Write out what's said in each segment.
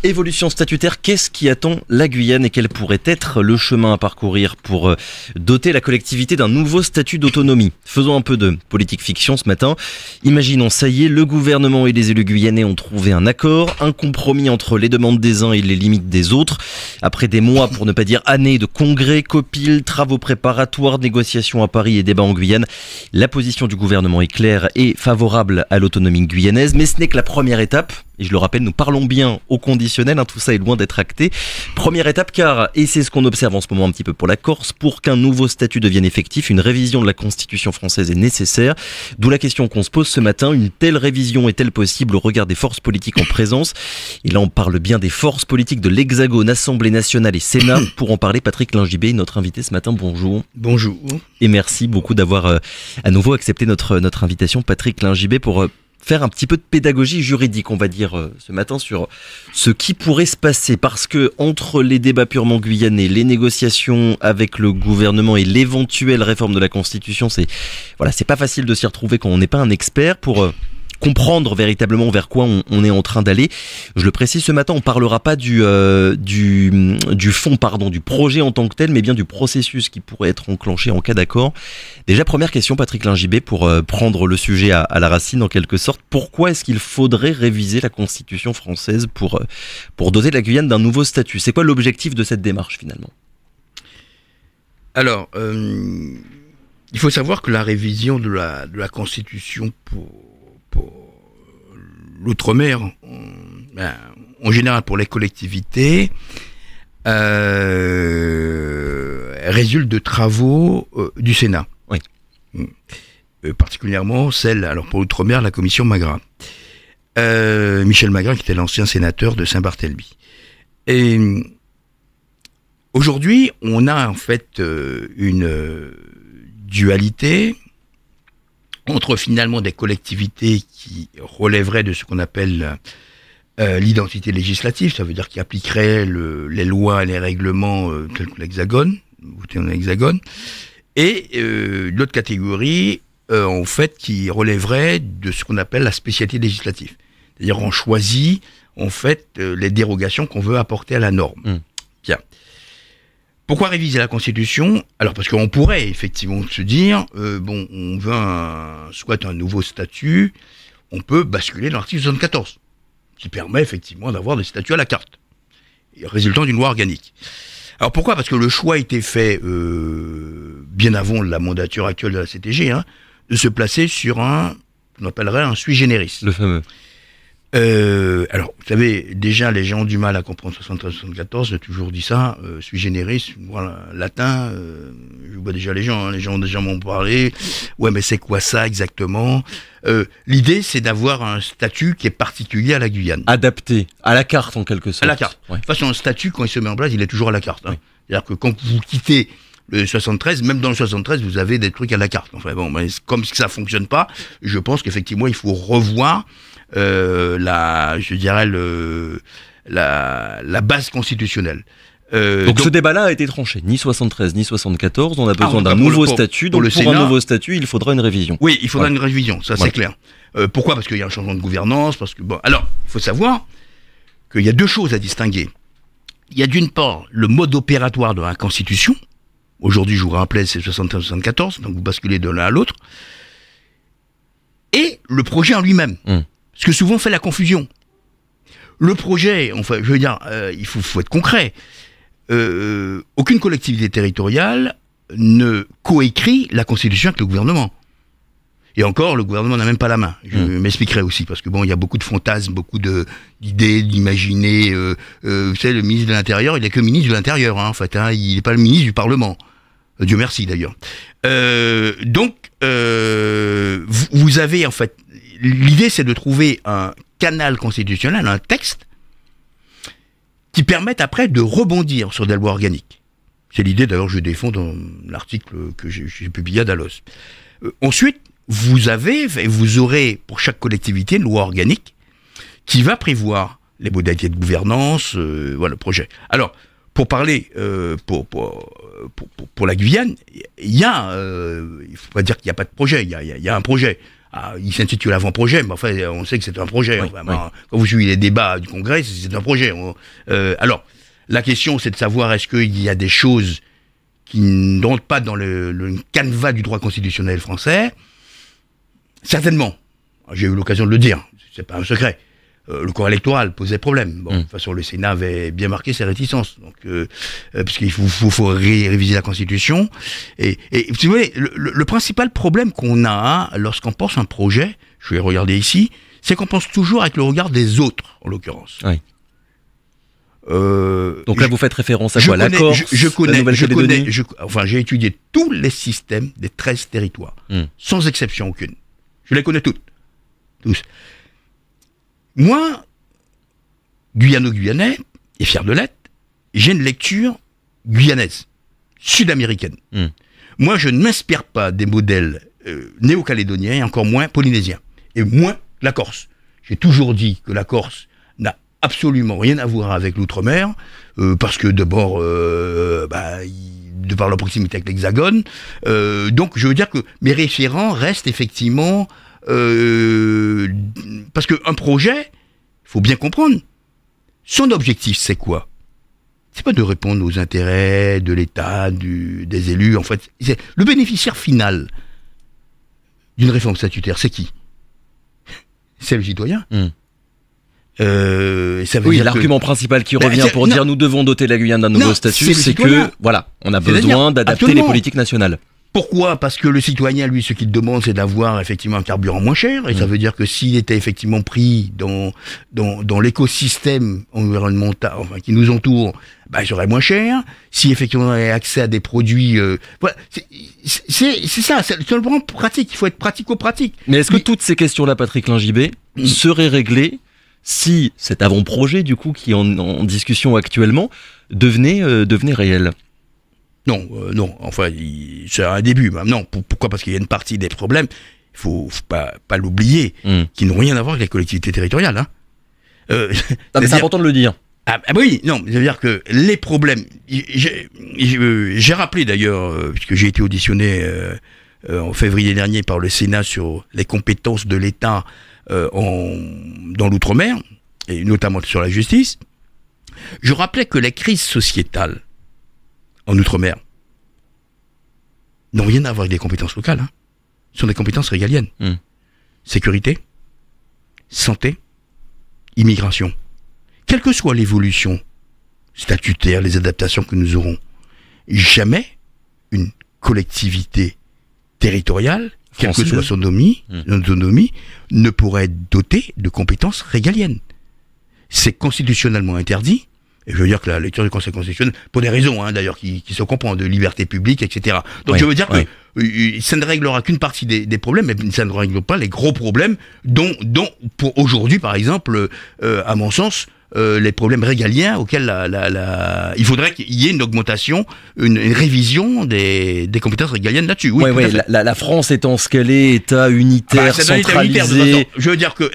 Évolution statutaire, qu'est-ce qui attend la Guyane et quel pourrait être le chemin à parcourir pour doter la collectivité d'un nouveau statut d'autonomie? Faisons un peu de politique fiction ce matin. Imaginons, ça y est, le gouvernement et les élus guyanais ont trouvé un accord, un compromis entre les demandes des uns et les limites des autres. Après des mois, pour ne pas dire années, de congrès, copiles, travaux préparatoires, négociations à Paris et débats en Guyane, la position du gouvernement est claire et favorable à l'autonomie guyanaise, mais ce n'est que la première étape. Et je le rappelle, nous parlons bien au conditionnel, tout ça est loin d'être acté. Première étape car, et c'est ce qu'on observe en ce moment un petit peu pour la Corse, pour qu'un nouveau statut devienne effectif, une révision de la Constitution française est nécessaire. D'où la question qu'on se pose ce matin, une telle révision est-elle possible au regard des forces politiques en présence? Et là on parle bien des forces politiques de l'Hexagone, Assemblée nationale et Sénat. Pour en parler, Patrick Lingibé, notre invité ce matin, bonjour. Bonjour. Et merci beaucoup d'avoir à nouveau accepté notre invitation, Patrick Lingibé, pour faire un petit peu de pédagogie juridique, on va dire, ce matin sur ce qui pourrait se passer. Parce que entre les débats purement guyanais, les négociations avec le gouvernement et l'éventuelle réforme de la Constitution, c'est pas facile de s'y retrouver quand on n'est pas un expert pour comprendre véritablement vers quoi on est en train d'aller. Je le précise, ce matin, on parlera pas du fond, du projet en tant que tel, mais bien du processus qui pourrait être enclenché en cas d'accord. Déjà, première question, Patrick Lingibé, pour prendre le sujet à la racine en quelque sorte. Pourquoi est-ce qu'il faudrait réviser la Constitution française pour doter la Guyane d'un nouveau statut? C'est quoi l'objectif de cette démarche finalement? Alors, il faut savoir que la révision de la Constitution pour l'outre-mer, en général pour les collectivités, résulte de travaux du Sénat. Oui. Particulièrement celle, alors pour l'outre-mer, la commission Magras. Michel Magras, qui était l'ancien sénateur de Saint-Barthélemy. Et aujourd'hui, on a en fait une dualité entre finalement des collectivités qui relèveraient de ce qu'on appelle l'identité législative, ça veut dire qui appliqueraient les lois et les règlements tels que l'Hexagone, votés dans l'Hexagone, et l'autre catégorie, en fait, qui relèverait de ce qu'on appelle la spécialité législative. C'est-à-dire on choisit, en fait, les dérogations qu'on veut apporter à la norme. Bien. Pourquoi réviser la Constitution? Alors parce qu'on pourrait effectivement se dire, on veut soit un nouveau statut, on peut basculer dans l'article 74, qui permet effectivement d'avoir des statuts à la carte, résultant d'une loi organique. Alors pourquoi? Parce que le choix a été fait bien avant la mandature actuelle de la CTG, de se placer sur on appellerait un sui generis. Le fameux. Alors, vous savez, déjà, les gens ont du mal à comprendre 73-74, j'ai toujours dit ça, sui generis, voilà, latin, je vois déjà les gens déjà m'ont parlé, ouais, mais c'est quoi ça exactement? L'idée, c'est d'avoir un statut qui est particulier à la Guyane. Adapté, à la carte en quelque sorte. À la carte. Ouais. De toute façon, un statut, quand il se met en place, il est toujours à la carte. Oui. C'est-à-dire que quand vous quittez le 73, même dans le 73, vous avez des trucs à la carte. Enfin bon, mais comme ça fonctionne pas, je pense qu'effectivement, il faut revoir la base constitutionnelle. Donc ce débat-là a été tranché, ni 73 ni 74, on a besoin d'un pour nouveau statut, donc pour un nouveau statut, il faudra une révision. Oui, il faudra une révision, ça c'est clair. Pourquoi? Parce qu'il y a un changement de gouvernance, parce que alors, il faut savoir qu'il y a deux choses à distinguer. Il y a d'une part le mode opératoire de la Constitution. Aujourd'hui, je vous rappelais, c'est 73-74, donc vous basculez de l'un à l'autre. Et le projet en lui-même. Parce que souvent on fait la confusion. Le projet, enfin, je veux dire, il faut être concret. Aucune collectivité territoriale ne coécrit la Constitution avec le gouvernement. Et encore, le gouvernement n'a même pas la main. Je m'expliquerai aussi, parce que il y a beaucoup de fantasmes, beaucoup d'idées, d'imaginer. Vous savez, le ministre de l'Intérieur, il n'est que ministre de l'Intérieur, en fait. Il n'est pas le ministre du Parlement. Dieu merci, d'ailleurs. Donc, vous avez, en fait, l'idée, c'est de trouver un canal constitutionnel, un texte, qui permette après de rebondir sur des lois organiques. C'est l'idée, d'ailleurs, que je défends dans l'article que j'ai publié à Dalos. Ensuite, vous aurez pour chaque collectivité une loi organique qui va prévoir les modalités de gouvernance, le projet. Alors, pour parler pour la Guyane, il faut pas dire qu'il n'y a pas de projet, il y a un projet. il s'intitule avant-projet, mais enfin, on sait que c'est un projet. Oui, Enfin, oui. Quand vous suivez les débats du Congrès, c'est un projet. Alors, la question, c'est de savoir est-ce qu'il y a des choses qui n'entrent pas dans le canevas du droit constitutionnel français. Certainement. J'ai eu l'occasion de le dire. C'est pas un secret. Le corps électoral posait problème. Bon, de toute façon, le Sénat avait bien marqué ses réticences. Donc, puisqu'il faut réviser la Constitution. Et si vous voulez, le principal problème qu'on a lorsqu'on pense un projet, je vais regarder ici, c'est qu'on pense toujours avec le regard des autres, en l'occurrence. Oui. Donc là, vous faites référence à quoi? La Corse, la Nouvelle-Calédonie? Enfin, j'ai étudié tous les systèmes des 13 territoires, sans exception aucune. Je les connais toutes. Tous. Moi, Guyano-Guyanais, et fier de l'être, j'ai une lecture guyanaise, sud-américaine. Moi, je ne m'inspire pas des modèles néo-calédoniens, et encore moins polynésiens, et moins la Corse. J'ai toujours dit que la Corse n'a absolument rien à voir avec l'outre-mer, parce que d'abord, de par leur proximité avec l'Hexagone, donc je veux dire que mes référents restent effectivement... parce qu'un projet, il faut bien comprendre, son objectif c'est quoi? C'est pas de répondre aux intérêts de l'État, des élus, en fait. Le bénéficiaire final d'une réforme statutaire, c'est qui? C'est le citoyen. Ça veut Oui, dire l'argument principal qui revient pour dire nous devons doter la Guyane d'un nouveau statut, c'est que, voilà, on a besoin d'adapter les politiques nationales. Pourquoi? Parce que le citoyen, lui, ce qu'il demande, c'est d'avoir effectivement un carburant moins cher. Et ça veut dire que s'il était effectivement pris dans l'écosystème environnemental, enfin, qui nous entoure, il serait moins cher. Si effectivement on avait accès à des produits, voilà, c'est ça, c'est le plan pratique. Il faut être pratico-pratique. Mais est-ce que toutes ces questions-là, Patrick Lingibé, seraient réglées si cet avant-projet, du coup, qui est en discussion actuellement, devenait réel? Non, non. Enfin, c'est un début. Non, pourquoi? Parce qu'il y a une partie des problèmes, il faut pas l'oublier, qui n'ont rien à voir avec les collectivités territoriales. Hein. C'est important de le dire. Oui, non, c'est-à-dire que les problèmes... J'ai rappelé d'ailleurs, puisque j'ai été auditionné en février dernier par le Sénat sur les compétences de l'État dans l'outre-mer, et notamment sur la justice, je rappelais que les crises sociétales en outre-mer n'ont rien à voir avec des compétences locales. Hein. Ce sont des compétences régaliennes. Sécurité, santé, immigration. Quelle que soit l'évolution statutaire, les adaptations que nous aurons, jamais une collectivité territoriale, quelle que soit son autonomie, ne pourrait être dotée de compétences régaliennes. C'est constitutionnellement interdit. Et je veux dire que la lecture du Conseil constitutionnel, pour des raisons d'ailleurs qui se comprennent, de liberté publique, etc. Donc je veux dire que ça ne réglera qu'une partie des problèmes, mais ça ne règle pas les gros problèmes dont pour aujourd'hui, par exemple, à mon sens, les problèmes régaliens auxquels il faudrait qu'il y ait une augmentation, une révision des compétences régaliennes là-dessus. Oui, la France étant ce qu'elle est, État unitaire, centralisé. Je veux dire que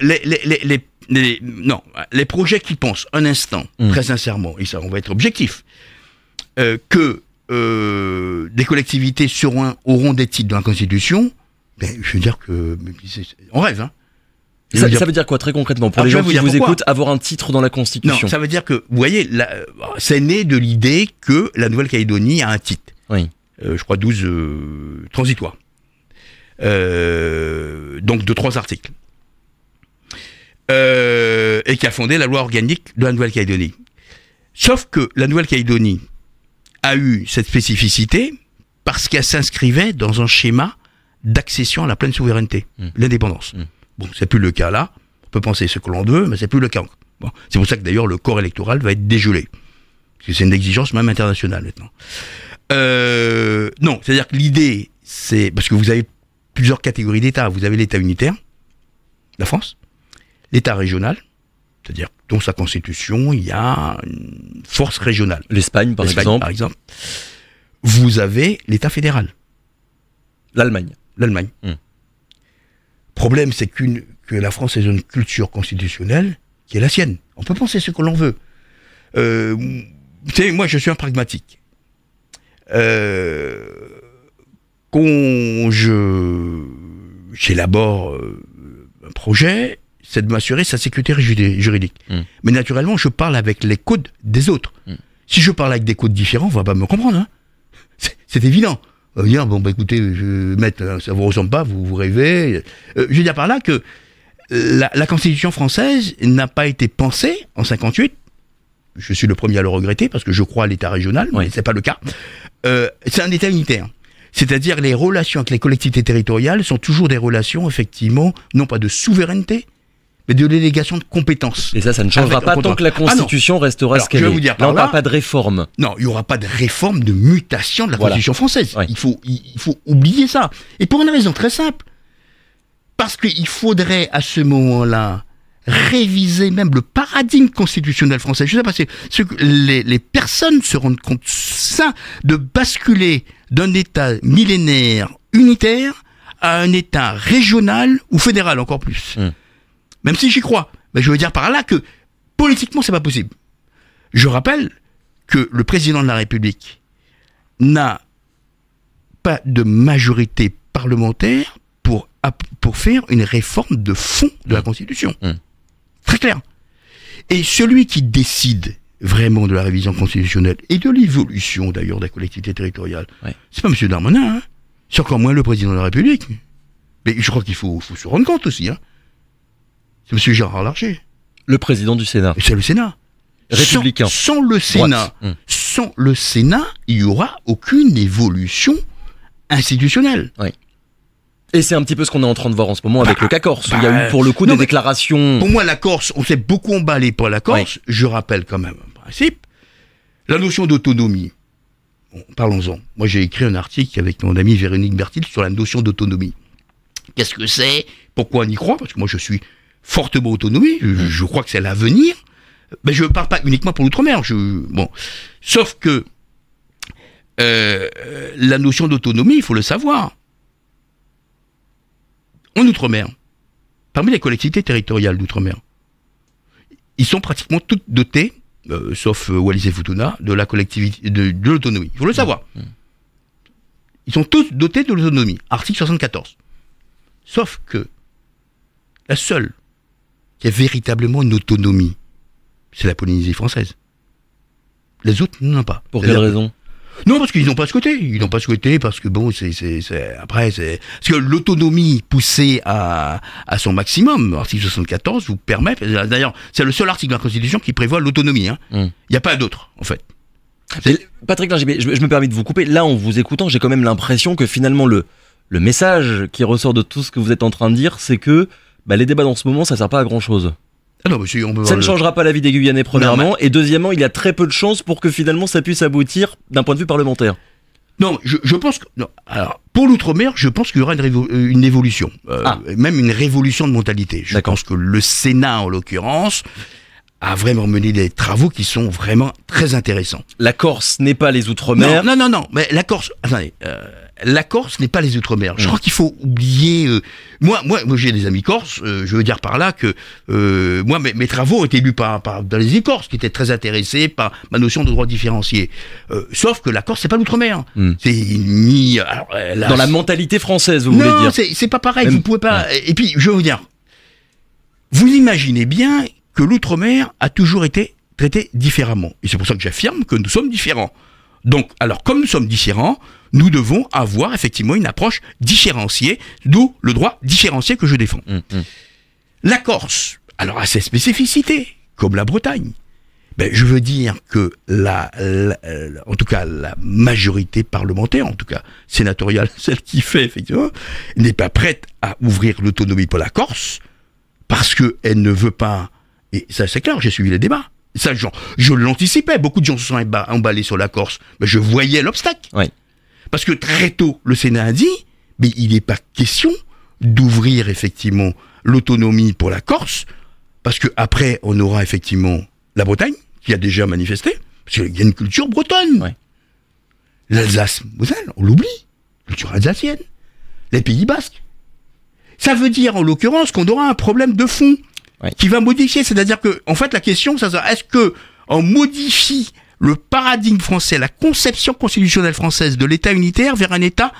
les projets qui pensent un instant, très sincèrement, et ça on va être objectif, que des collectivités auront des titres dans la Constitution, je veux dire que on rêve, hein. Ça veut dire quoi très concrètement pour les gens qui vous écoutent, avoir un titre dans la Constitution? Non, ça veut dire que, vous voyez, c'est né de l'idée que la Nouvelle-Calédonie a un titre. Oui. Je crois 12 transitoires. Donc de 3 articles. Et qui a fondé la loi organique de la Nouvelle-Calédonie. Sauf que la Nouvelle-Calédonie a eu cette spécificité parce qu'elle s'inscrivait dans un schéma d'accession à la pleine souveraineté, l'indépendance. Bon, c'est plus le cas là. On peut penser ce que l'on veut, mais c'est plus le cas. Bon, c'est pour ça que d'ailleurs le corps électoral va être dégelé, parce que c'est une exigence même internationale maintenant. Non, c'est-à-dire que l'idée, c'est parce que vous avez plusieurs catégories d'États. Vous avez l'État unitaire, la France, l'État régional, c'est-à-dire dans sa constitution, il y a une force régionale. L'Espagne, par exemple. Vous avez l'État fédéral. L'Allemagne. Problème, c'est que la France est une culture constitutionnelle qui est la sienne. On peut penser ce que l'on veut. Vous savez, moi, je suis un pragmatique. Quand je j'élabore un projet, c'est de m'assurer sa sécurité juridique. Mais naturellement, je parle avec les codes des autres. Si je parle avec des codes différents, on va pas me comprendre. Hein. C'est évident. On va dire, bon, bah, écoutez, maître, ça vous ressemble pas, vous rêvez. Je veux dire par là que la Constitution française n'a pas été pensée en 58. Je suis le premier à le regretter parce que je crois à l'État régional, mais c'est pas le cas. C'est un État unitaire. C'est-à-dire les relations avec les collectivités territoriales sont toujours des relations, effectivement, non pas de souveraineté, mais de délégation de compétences. Et ça ne changera pas tant que la Constitution restera ce qu'elle est. Là, on ne parle pas de réforme. Non, il n'y aura pas de réforme, de mutation de la Constitution française. Ouais. Il faut oublier ça. Et pour une raison très simple. Parce qu'il faudrait, à ce moment-là, réviser même le paradigme constitutionnel français. Je sais pas si les personnes se rendent compte ça, de basculer d'un État millénaire unitaire à un État régional ou fédéral encore plus. Même si j'y crois. Mais je veux dire par là que politiquement, c'est pas possible. Je rappelle que le président de la République n'a pas de majorité parlementaire pour faire une réforme de fond de la Constitution. Très clair. Et celui qui décide vraiment de la révision constitutionnelle et de l'évolution d'ailleurs de la collectivité territoriale, c'est pas M. Darmanin, hein. C'est encore moins le président de la République. Mais je crois qu'il faut se rendre compte aussi. Hein. C'est M. Gérard Larcher. Le président du Sénat. Et c'est le Sénat. Républicain. Sans le Sénat, il n'y aura aucune évolution institutionnelle. Oui. Et c'est un petit peu ce qu'on est en train de voir en ce moment avec le cas corse, où il y a eu pour le coup des déclarations... Pour moi, la Corse, on s'est beaucoup emballé pour la Corse. Je rappelle quand même un principe. La notion d'autonomie, bon, parlons-en. Moi, j'ai écrit un article avec mon amie Véronique Bertil sur la notion d'autonomie. Qu'est-ce que c'est? Pourquoi on y croit? Parce que moi, je suis fortement autonomie. Je crois que c'est l'avenir. Mais je ne parle pas uniquement pour l'outre-mer. Bon. Sauf que la notion d'autonomie, il faut le savoir. En Outre-mer, parmi les collectivités territoriales d'Outre-mer, ils sont pratiquement toutes dotées, sauf Wallis et Futuna, de la collectivité de l'autonomie. Il faut le savoir. Ils sont tous dotés de l'autonomie. Article 74. Sauf que la seule qui a véritablement une autonomie, c'est la Polynésie française. Les autres n'en ont pas. Pour quelle raison? Non, parce qu'ils n'ont pas souhaité. Ils n'ont pas souhaité parce que bon, parce que l'autonomie poussée à son maximum, l'article 74 vous permet, d'ailleurs, c'est le seul article de la Constitution qui prévoit l'autonomie, hein. Il n'y a pas d'autre, en fait. Patrick Lingibé, je me permets de vous couper. Là, en vous écoutant, j'ai quand même l'impression que finalement, le message qui ressort de tout ce que vous êtes en train de dire, c'est que les débats dans ce moment, ça ne sert pas à grand chose. Ah non, monsieur, ça ne changera pas la vie des Guyanais, premièrement, et deuxièmement, il y a très peu de chances pour que finalement ça puisse aboutir d'un point de vue parlementaire. Non, je pense que... Non, alors, pour l'outre-mer, je pense qu'il y aura une évolution, même une révolution de mentalité. Je pense que le Sénat, en l'occurrence, a vraiment mené des travaux qui sont vraiment très intéressants. La Corse n'est pas les Outre-mer. Non, mais la Corse... Attendez, la Corse n'est pas les Outre-mer. Je crois qu'il faut oublier... Moi, j'ai des amis corses. Je veux dire par là que moi, mes travaux ont été lus par dans les îles Corses, qui étaient très intéressés par ma notion de droit différencié. Sauf que la Corse, c'est pas l'outre-mer. C'est ni... Alors, dans la mentalité française, vous voulez dire? Non, c'est pas pareil. Vous pouvez pas... Et puis, je veux vous dire, vous imaginez bien que l'outre-mer a toujours été traité différemment. Et c'est pour ça que j'affirme que nous sommes différents. Donc, alors, comme nous sommes différents, nous devons avoir effectivement une approche différenciée, d'où le droit différencié que je défends. La Corse, alors a ses spécificités, comme la Bretagne. Je veux dire que en tout cas, la majorité parlementaire, en tout cas sénatoriale, celle qui fait effectivement, n'est pas prête à ouvrir l'autonomie pour la Corse, parce qu'elle ne veut pas, et ça c'est clair, j'ai suivi les débats. Ça, je l'anticipais. Beaucoup de gens se sont emballés sur la Corse. Mais je voyais l'obstacle. Oui. Parce que très tôt, le Sénat a dit, mais il n'est pas question d'ouvrir effectivement l'autonomie pour la Corse, parce que après, on aura effectivement la Bretagne, qui a déjà manifesté, parce qu'il y a une culture bretonne. Oui. L'Alsace, on l'oublie. Culture alsacienne. Les Pays Basques. Ça veut dire, en l'occurrence, qu'on aura un problème de fond. Oui. Qui va modifier, c'est-à-dire que, en fait, la question, c'est est-ce que on modifie le paradigme français, la conception constitutionnelle française de l'État unitaire vers un État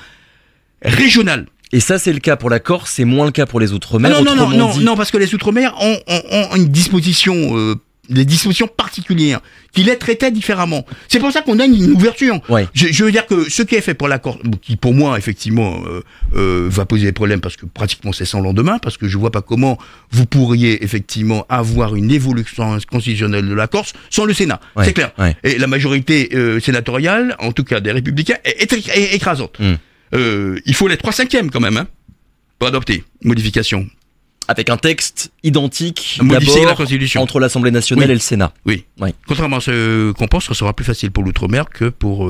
régional? Et ça, c'est le cas pour la Corse, c'est moins le cas pour les Outre-mer. Non, parce que les Outre-mer ont une disposition, des dispositions particulières qui les traitaient différemment. C'est pour ça qu'on a une ouverture. Ouais. Je veux dire que ce qui est fait pour la Corse, qui pour moi effectivement va poser des problèmes parce que pratiquement c'est sans lendemain, parce que je vois pas comment vous pourriez effectivement avoir une évolution constitutionnelle de la Corse sans le Sénat. Ouais. C'est clair. Ouais. Et la majorité sénatoriale, en tout cas des Républicains, est écrasante. Il faut les 3/5 quand même, hein, pour adopter une modification. Avec un texte identique Modifier d'abord la Constitution entre l'Assemblée nationale et le Sénat. Oui. Oui. Contrairement à ce qu'on pense, ce sera plus facile pour l'outre-mer que pour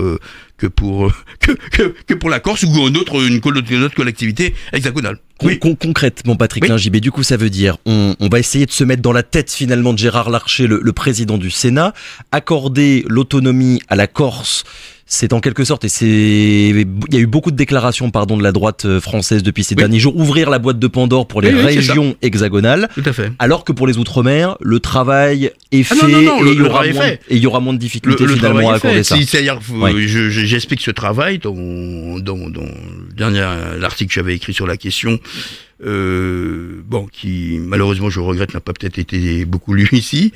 la Corse ou une autre collectivité hexagonale. Concrètement, Patrick Lingibé, du coup, ça veut dire on va essayer de se mettre dans la tête finalement de Gérard Larcher, le président du Sénat, accorder l'autonomie à la Corse. C'est en quelque sorte, il y a eu beaucoup de déclarations, de la droite française depuis ces derniers jours, ouvrir la boîte de Pandore pour les régions hexagonales. Tout à fait. Alors que pour les Outre-mer, le travail est fait et il y aura moins de difficultés finalement à accorder ça. C'est-à-dire, j'explique ce travail dans l'article que j'avais écrit sur la question. Qui malheureusement je regrette n'a pas peut-être été beaucoup lu ici.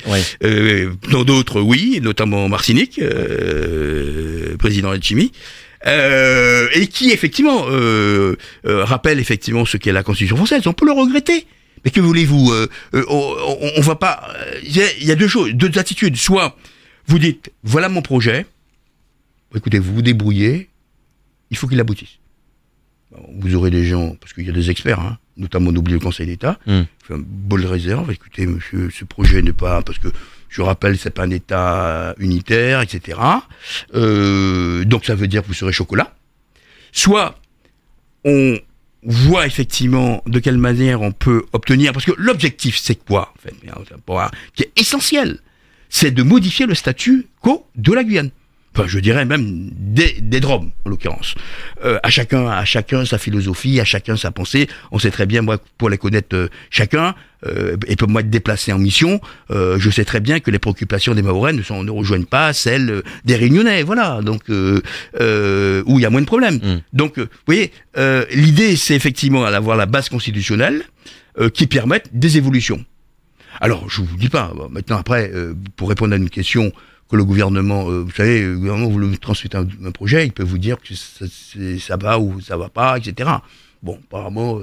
Dans d'autres oui, notamment Marcinic, président Etchimi, et qui effectivement rappelle effectivement ce qu'est la Constitution française. On peut le regretter, mais que voulez-vous, on va pas. Il y a deux attitudes. Soit vous dites voilà mon projet, écoutez, vous vous débrouillez, il faut qu'il aboutisse. Vous aurez des gens, parce qu'il y a des experts, hein, notamment n'oubliez le Conseil d'État, fait un bol réserve, écoutez monsieur, ce projet n'est pas, parce que je rappelle, c'est pas un État unitaire, etc. Donc ça veut dire que vous serez chocolat. Soit on voit effectivement de quelle manière on peut obtenir, parce que l'objectif c'est quoi, en fait, qui est essentiel, c'est de modifier le statu quo de la Guyane. Enfin, je dirais même des Drômes, en l'occurrence. À chacun sa philosophie, à chacun sa pensée. On sait très bien, moi, pour les connaître chacun, et pour moi être déplacé en mission, je sais très bien que les préoccupations des Mahorais ne rejoignent pas celles des Réunionnais, voilà. Donc, où il y a moins de problèmes. Donc, vous voyez, l'idée, c'est effectivement d'avoir la base constitutionnelle qui permette des évolutions. Alors, je vous dis pas, maintenant après, pour répondre à une question que le gouvernement, vous savez, le gouvernement, vous le transmettez un projet, il peut vous dire que ça va ou ça va pas, etc. Bon, apparemment,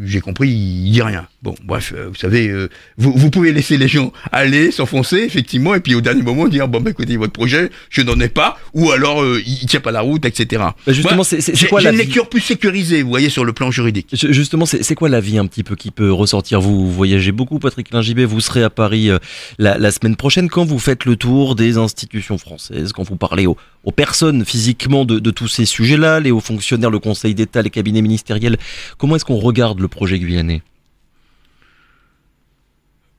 j'ai compris, il dit rien. Bon, bref, vous savez, vous pouvez laisser les gens aller, s'enfoncer, effectivement, et puis au dernier moment dire, bon, écoutez, votre projet, je n'en ai pas, ou alors, il tient pas la route, etc. Justement, c'est quoi j'ai une lecture plus sécurisée, vous voyez, sur le plan juridique. Justement, c'est quoi l'avis un petit peu qui peut ressortir? Vous voyagez beaucoup, Patrick Lingibé, vous serez à Paris la semaine prochaine. Quand vous faites le tour des institutions françaises, quand vous parlez aux personnes physiquement de tous ces sujets-là, les hauts fonctionnaires, le Conseil d'État, les cabinets ministériels, comment est-ce qu'on regarde le projet guyanais?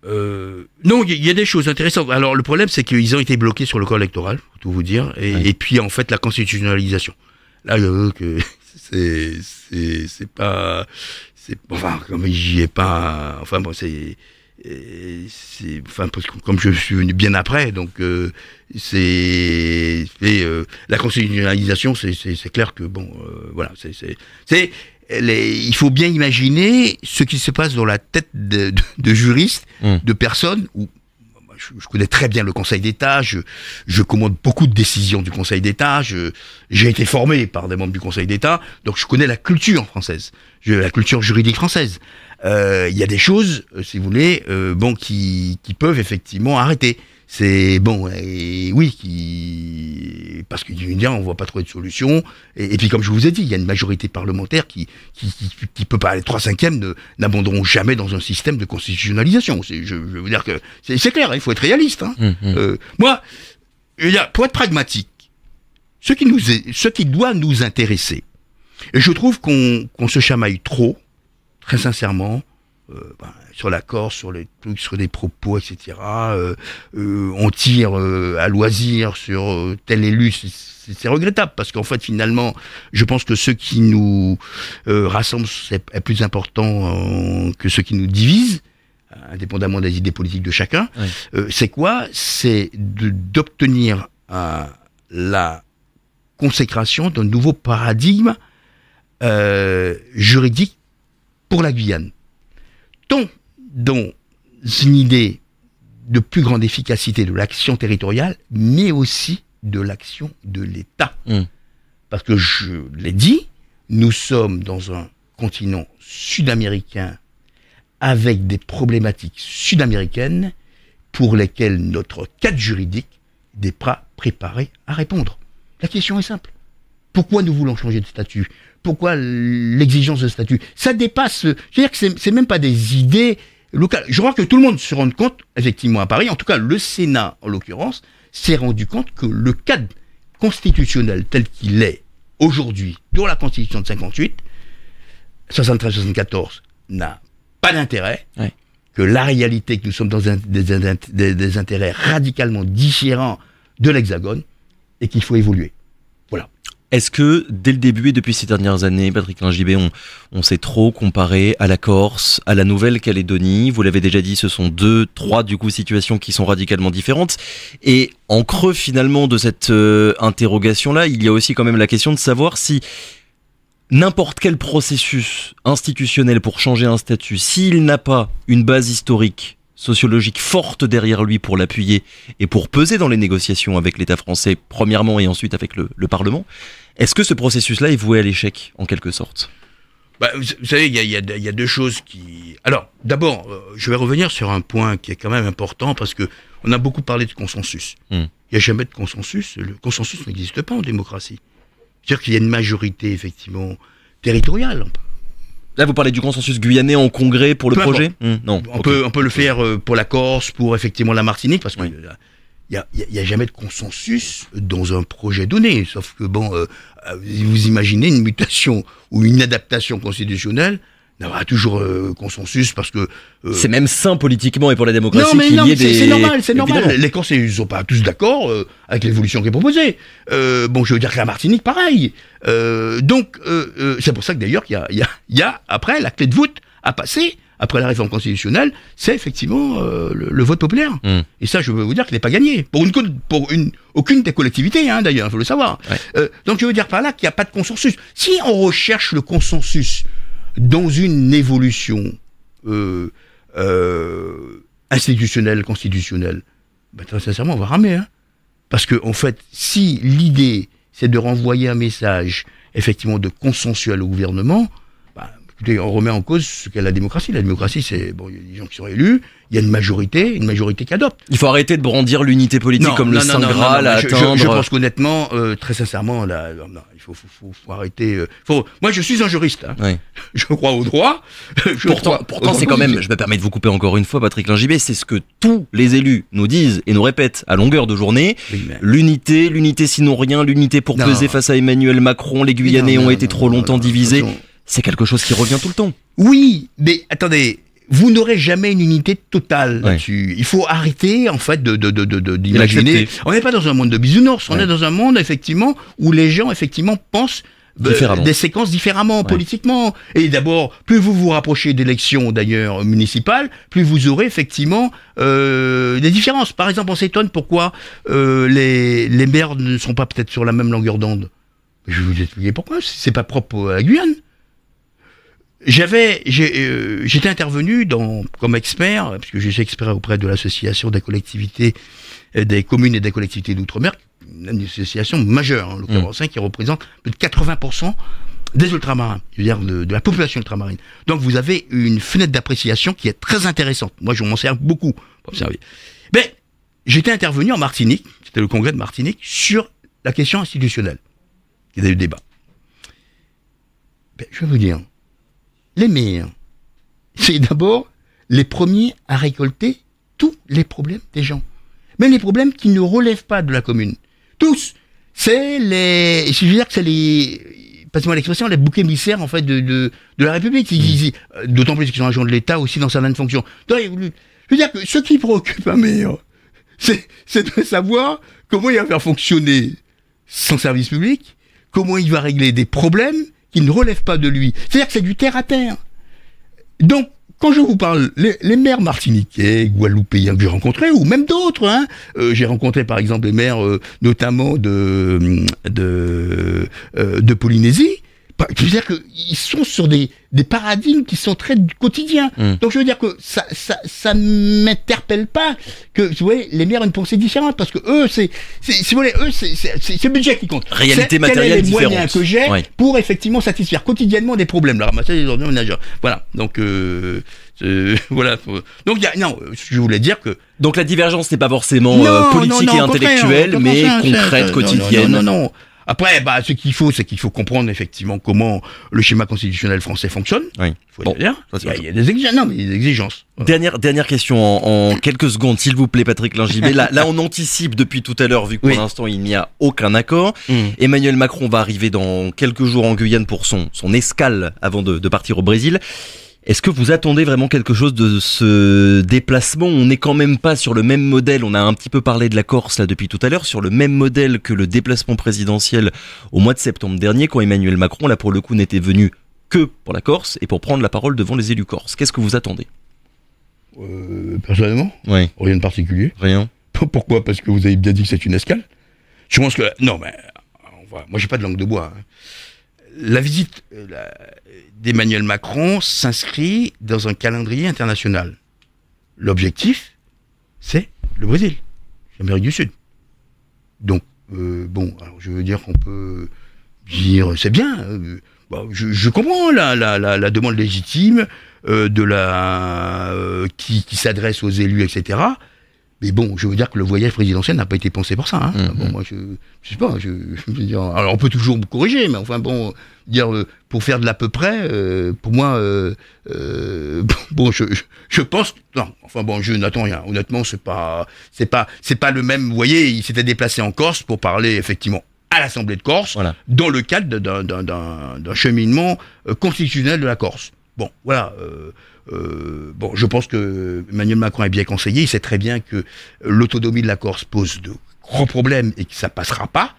Non, il y a des choses intéressantes. Alors le problème, c'est qu'ils ont été bloqués sur le corps électoral, pour tout vous dire, et puis en fait la constitutionnalisation. Là, c'est pas, enfin comme j'y ai pas, enfin bon parce que comme je suis venu bien après, donc la constitutionnalisation, c'est clair que bon, voilà, il faut bien imaginer ce qui se passe dans la tête de juristes, de personnes où je connais très bien le Conseil d'État, je commande beaucoup de décisions du Conseil d'État, j'ai été formé par des membres du Conseil d'État, donc je connais la culture française, la culture juridique française. Il y a des choses, si vous voulez, qui peuvent effectivement arrêter. C'est bon, et oui, parce qu'il on voit pas trop de solutions. Et puis comme je vous ai dit, il y a une majorité parlementaire qui peut pas aller 3/5 n'abandonneront jamais dans un système de constitutionnalisation. Je veux dire que c'est clair, il faut être réaliste. Hein. Moi, pour être pragmatique, ce qui doit nous intéresser, et je trouve qu'on se chamaille trop, très sincèrement. Sur la Corse, sur les trucs, sur des propos, etc. On tire à loisir sur tel élu, c'est regrettable parce qu'en fait finalement, je pense que ce qui nous rassemble est plus important que ce qui nous divise, indépendamment des idées politiques de chacun. C'est quoi? C'est d'obtenir la consécration d'un nouveau paradigme juridique pour la Guyane. Tant dans une idée de plus grande efficacité de l'action territoriale, mais aussi de l'action de l'État. Parce que je l'ai dit, nous sommes dans un continent sud-américain avec des problématiques sud-américaines pour lesquelles notre cadre juridique n'est pas préparé à répondre. La question est simple. Pourquoi nous voulons changer de statut? Pourquoi l'exigence de statut? Ça dépasse, je veux dire que c'est même pas des idées locales. Je crois que tout le monde se rend compte, effectivement à Paris, en tout cas le Sénat en l'occurrence, s'est rendu compte que le cadre constitutionnel tel qu'il est aujourd'hui, dans la Constitution de 58, 73-74, n'a pas d'intérêt, que la réalité, que nous sommes dans des intérêts radicalement différents de l'Hexagone, et qu'il faut évoluer. Voilà. Est-ce que, dès le début et depuis ces dernières années, Patrick Lingibé, on s'est trop comparé à la Corse, à la Nouvelle-Calédonie? Vous l'avez déjà dit, ce sont 2, 3 du coup situations qui sont radicalement différentes. Et en creux finalement de cette interrogation-là, il y a aussi quand même la question de savoir si n'importe quel processus institutionnel pour changer un statut, s'il n'a pas une base historique, sociologique forte derrière lui pour l'appuyer et pour peser dans les négociations avec l'État français, premièrement, et ensuite avec le Parlement, est-ce que ce processus-là est voué à l'échec, en quelque sorte? Vous savez, il y a deux choses qui... Alors, d'abord, je vais revenir sur un point qui est quand même important, parce que on a beaucoup parlé de consensus. Il n'y a jamais de consensus. Le consensus n'existe pas en démocratie. C'est-à-dire qu'il y a une majorité, effectivement, territoriale. Là, vous parlez du consensus guyanais en congrès pour le projet? Non. On peut le faire pour la Corse, pour effectivement la Martinique, parce qu'il n'y a jamais de consensus dans un projet donné. Sauf que, vous imaginez une mutation ou une adaptation constitutionnelle, il y aura toujours consensus, parce que... c'est même sain politiquement et pour la démocratie c'est normal, c'est normal. Évidemment. Les Corses, ils ne sont pas tous d'accord avec l'évolution qui est proposée. Je veux dire que la Martinique, pareil. C'est pour ça que d'ailleurs, il y a après, la clé de voûte à passer, après la réforme constitutionnelle, c'est effectivement le vote populaire. Et ça, je veux vous dire qu'il n'est pas gagné. Pour aucune des collectivités, d'ailleurs, il faut le savoir. Donc je veux dire par là qu'il n'y a pas de consensus. Si on recherche le consensus dans une évolution institutionnelle, constitutionnelle, très sincèrement, on va ramer. Parce que, en fait, si l'idée, c'est de renvoyer un message, effectivement, de consensuel au gouvernement, écoutez, on remet en cause ce qu'est la démocratie. La démocratie, c'est, il y a des gens qui sont élus, il y a une majorité qui adopte. Il faut arrêter de brandir l'unité politique comme le Saint Graal à atteindre. Je pense qu'honnêtement, très sincèrement, il faut arrêter. Moi, je suis un juriste. Je crois au droit. Pourtant, c'est quand même, je me permets de vous couper encore une fois, Patrick Lingibé, c'est ce que tous les élus nous disent et nous répètent à longueur de journée. L'unité sinon rien, l'unité pour peser face à Emmanuel Macron. Les Guyanais ont été trop longtemps divisés. C'est quelque chose qui revient tout le temps. Oui, mais attendez, vous n'aurez jamais une unité totale là-dessus. Il faut arrêter, en fait, d'imaginer. On n'est pas dans un monde de bisounours, on est dans un monde, effectivement, où les gens, effectivement, pensent des séquences différemment, politiquement. Et d'abord, plus vous vous rapprochez d'élections, d'ailleurs, municipales, plus vous aurez, effectivement, des différences. Par exemple, on s'étonne pourquoi les maires ne sont pas peut-être sur la même longueur d'onde. Je vais vous expliquer pourquoi. C'est pas propre à la Guyane. J'étais intervenu comme expert, parce que je suis expert auprès de l'association des collectivités, des communes et des collectivités d'outre-mer, une association majeure, en l'occurrence, qui représente plus de 80% des ultramarins, je veux dire de la population ultramarine. Donc vous avez une fenêtre d'appréciation qui est très intéressante. Moi, je m'en sers beaucoup pour observer. Mais j'étais intervenu en Martinique, c'était le congrès de Martinique, sur la question institutionnelle. Il y a eu débat. Je vais vous dire, les maires, c'est d'abord les premiers à récolter tous les problèmes des gens. Même les problèmes qui ne relèvent pas de la commune. Tous. Je veux dire que c'est passez-moi l'expression, les boucs émissaires, en fait, de la République. D'autant plus qu'ils sont agents de l'État aussi dans certaines fonctions. Donc, je veux dire que ce qui préoccupe un maire, c'est de savoir comment il va faire fonctionner son service public, comment il va régler des problèmes qui ne relèvent pas de lui. C'est-à-dire que c'est du terre à terre. Donc, quand je vous parle, les maires martiniquais, guadeloupéens que j'ai rencontrés, ou même d'autres, j'ai rencontré par exemple les maires notamment de Polynésie, Je veux dire qu'ils sont sur des paradigmes qui sont très du quotidien. Donc je veux dire que ça ne m'interpelle pas que, vous voyez, les maires ont une pensée différente, parce que eux, c'est le budget qui compte. Réalité matérielle différente. Quels sont les moyens que j'ai pour effectivement satisfaire quotidiennement des problèmes, le ramassage des ordures ménagères. Voilà. Donc voilà. Donc non, je voulais dire que. Donc la divergence n'est pas forcément politique et intellectuelle, mais concrète, quotidienne. Non. Après, ce qu'il faut comprendre effectivement comment le schéma constitutionnel français fonctionne. Oui. Faut le dire. Il y a des exigences. Non, mais des exigences. Voilà. Dernière question en quelques secondes, s'il vous plaît, Patrick Lingibé. Là, on anticipe depuis tout à l'heure, vu que pour l'instant il n'y a aucun accord. Emmanuel Macron va arriver dans quelques jours en Guyane pour son escale avant de partir au Brésil. Est-ce que vous attendez vraiment quelque chose de ce déplacement? On n'est quand même pas sur le même modèle, on a un petit peu parlé de la Corse là depuis tout à l'heure, sur le même modèle que le déplacement présidentiel au mois de septembre dernier, quand Emmanuel Macron, là pour le coup, n'était venu que pour la Corse et pour prendre la parole devant les élus corses. Qu'est-ce que vous attendez? Personnellement, rien de particulier. Rien. Pourquoi? Parce que vous avez bien dit que c'est une escale. Je pense que... Non, mais... Moi, j'ai pas de langue de bois. La visite d'Emmanuel Macron s'inscrit dans un calendrier international. L'objectif, c'est le Brésil, l'Amérique du Sud. Donc, alors je veux dire qu'on peut dire, c'est bien, je comprends la demande légitime qui s'adresse aux élus, etc. Mais bon, je veux dire que le voyage présidentiel n'a pas été pensé pour ça. Moi, je sais pas. Je veux dire, alors, on peut toujours me corriger, mais enfin bon, dire pour faire de l'à peu près, pour moi, je pense. Non, enfin bon, je n'attends rien. Honnêtement, c'est pas le même. Vous voyez, il s'était déplacé en Corse pour parler effectivement à l'Assemblée de Corse, dans le cadre d'un cheminement constitutionnel de la Corse. Bon, voilà. Je pense que Emmanuel Macron est bien conseillé. Il sait très bien que l'autonomie de la Corse pose de gros problèmes et que ça passera pas,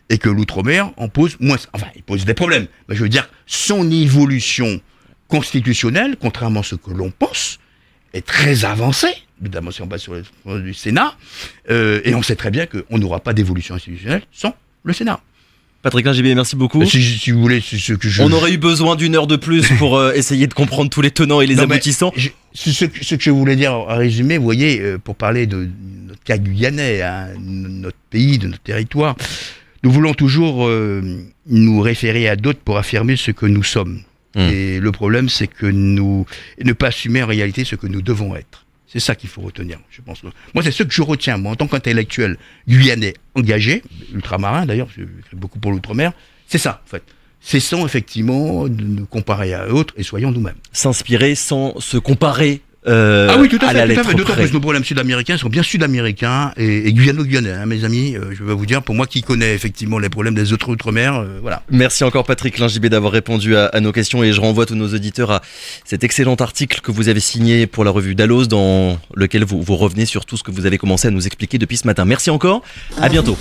et que l'outre-mer en pose moins. Enfin, il pose des problèmes. Mais je veux dire, son évolution constitutionnelle, contrairement à ce que l'on pense, est très avancée. Évidemment, si on base sur le du Sénat, et on sait très bien qu'on n'aura pas d'évolution institutionnelle sans le Sénat. Patrick Lingibé, merci beaucoup. Si vous voulez, c'est ce que on aurait eu besoin d'une heure de plus pour essayer de comprendre tous les tenants et les aboutissants. Ce que je voulais dire à résumer, vous voyez, pour parler de notre cas guyanais, notre pays, de notre territoire, nous voulons toujours nous référer à d'autres pour affirmer ce que nous sommes. Et le problème, c'est que ne pas assumer en réalité ce que nous devons être. C'est ça qu'il faut retenir, je pense. Moi, c'est ce que je retiens, moi, en tant qu'intellectuel guyanais engagé, ultramarin d'ailleurs, j'ai écrit beaucoup pour l'outre-mer, c'est ça, en fait. Cessons effectivement de nous comparer à d'autres et soyons nous-mêmes. S'inspirer sans se comparer oui, tout à fait. D'autant plus nos problèmes sud-américains sont bien sud-américains et guyano-guyanais, mes amis. Je vais vous dire, pour moi qui connais effectivement les problèmes des autres outre-mer, voilà. Merci encore Patrick Lingibé d'avoir répondu à nos questions, et je renvoie tous nos auditeurs à cet excellent article que vous avez signé pour la revue Dalloz, dans lequel vous revenez sur tout ce que vous avez commencé à nous expliquer depuis ce matin. Merci encore, à bientôt.